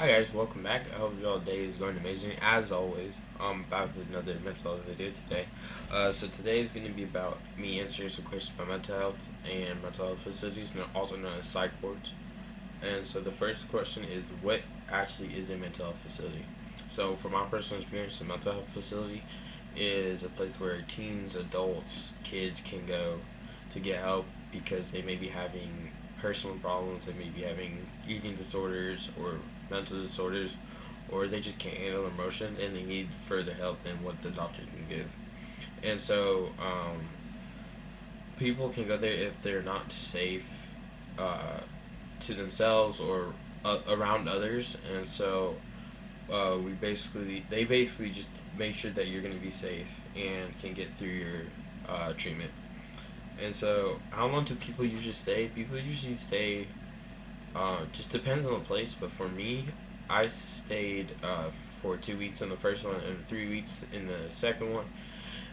Hi guys, welcome back. I hope your day is going amazing. As always, I'm back with another mental health video today. So today is going to be about me answering some questions about mental health and mental health facilities, also known as psych wards. And so the first question is, what actually is a mental health facility? So from my personal experience, a mental health facility is a place where teens, adults, kids can go to get help because they may be having personal problems, they may be having eating disorders or mental disorders, or they just can't handle emotions and they need further help than what the doctor can give. And so people can go there if they're not safe uh, to themselves or around others. And so they basically just make sure that you're going to be safe and can get through your treatment. And so, how long do people usually stay? People usually stay, just depends on the place, but for me, I stayed for 2 weeks in the first one and 3 weeks in the second one.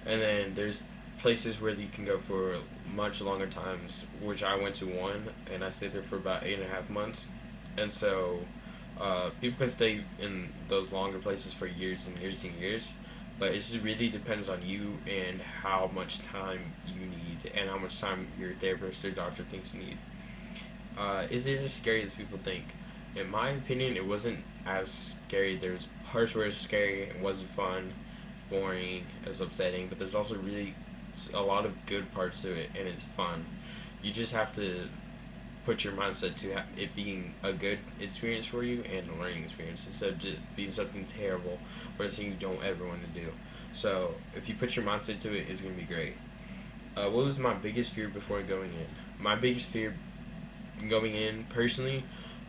And then there's places where you can go for much longer times, which I went to one, and I stayed there for about 8.5 months. And so, people can stay in those longer places for years and years and years, but it just really depends on you and how much time you need and how much time your therapist or doctor thinks you need. Is it as scary as people think? In my opinion, it wasn't as scary. There's parts where it's scary, it wasn't fun, boring, it was upsetting, but there's also really a lot of good parts to it, and it's fun. You just have to put your mindset to it being a good experience for you and a learning experience instead of just being something terrible or something you don't ever want to do. So if you put your mindset to it, it's going to be great. What was my biggest fear before going in? My biggest fear going in personally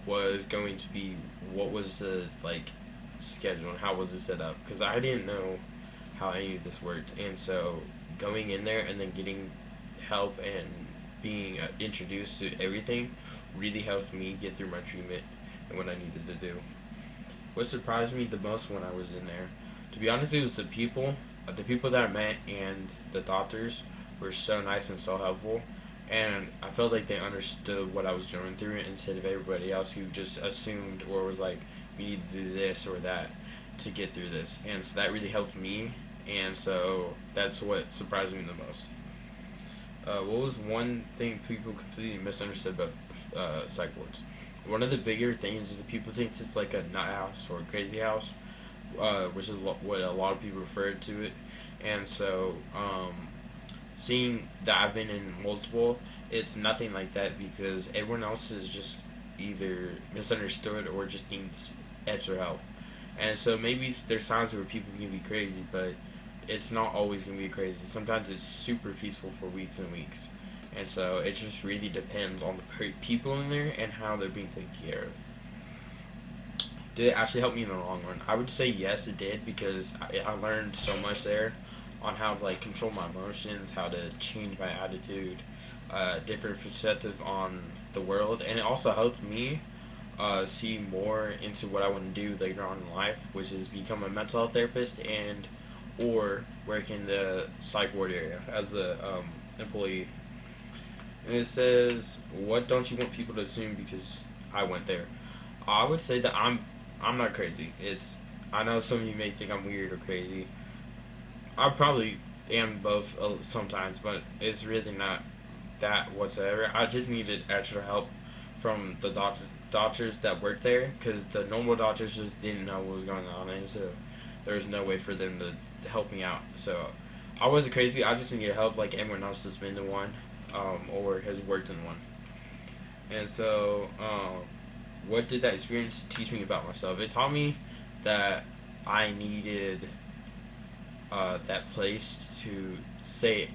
was going to be what was the schedule and how was it set up, because I didn't know how any of this worked. And so going in there and then getting help and being introduced to everything really helped me get through my treatment and what I needed to do. What surprised me the most when I was in there, to be honest, it was the people. The people that I met and the doctors were so nice and so helpful, and I felt like they understood what I was going through instead of everybody else who just assumed or was like, "We need to do this or that to get through this," and so that really helped me. And so that's what surprised me the most. What was one thing people completely misunderstood about psych wards? One of the bigger things is that people think it's like a nut house or a crazy house, which is what a lot of people refer to it. And so, seeing that I've been in multiple, it's nothing like that because everyone else is just either misunderstood or just needs extra help. And so maybe there's times where people can be crazy, but it's not always going to be crazy. Sometimes it's super peaceful for weeks and weeks. And so it just really depends on the people in there and how they're being taken care of. Did it actually help me in the long run? I would say yes, it did, because I learned so much there on how to control my emotions, how to change my attitude, different perspective on the world, and it also helped me see more into what I want to do later on in life, which is become a mental health therapist and or work in the psych ward area as a employee. And it says, "What don't you want people to assume because I went there?" I would say that I'm not crazy. I know some of you may think I'm weird or crazy. I probably am both sometimes, but it's really not that whatsoever. I just needed extra help from the doctors that worked there because the normal doctors just didn't know what was going on, and so there was no way for them to help me out. So I wasn't crazy. I just needed help like everyone else that's been to one, or has worked in one. And so, what did that experience teach me about myself? It taught me that I needed that place to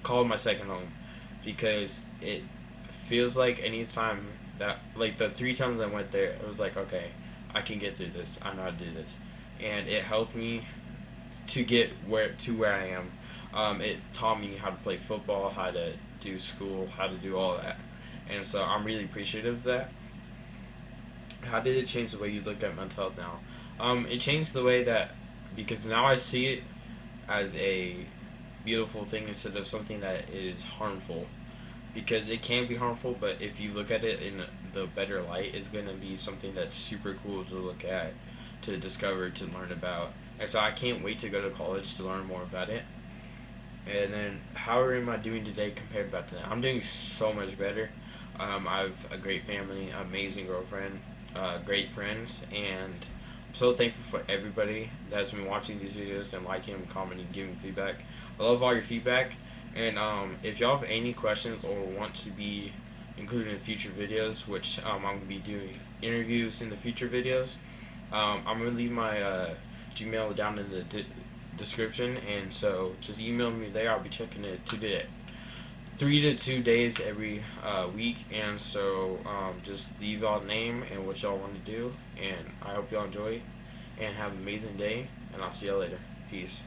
call it my second home, because it feels like anytime that, like the 3 times I went there, it was like, okay, I can get through this. I know how to do this, and it helped me to get where I am. It taught me how to play football, how to do school, how to do all that, and so I'm really appreciative of that. How did it change the way you look at mental health now? It changed the way that, because now I see it as a beautiful thing instead of something that is harmful. Because it can be harmful, but if you look at it in the better light, it's gonna be something that's super cool to look at. to discover, to learn about. And so I can't wait to go to college to learn more about it. And then, how am I doing today compared back to then? I'm doing so much better. I have a great family, amazing girlfriend, great friends, and I'm so thankful for everybody that's been watching these videos and liking them, commenting, giving feedback. I love all your feedback. And if y'all have any questions or want to be included in future videos, which I'm going to be doing interviews in the future videos, I'm going to leave my Gmail down in the description, and so just email me there. I'll be checking it 3 to 2 days every week, and so just leave y'all name and what y'all want to do, and I hope y'all enjoy and have an amazing day, and I'll see y'all later. Peace.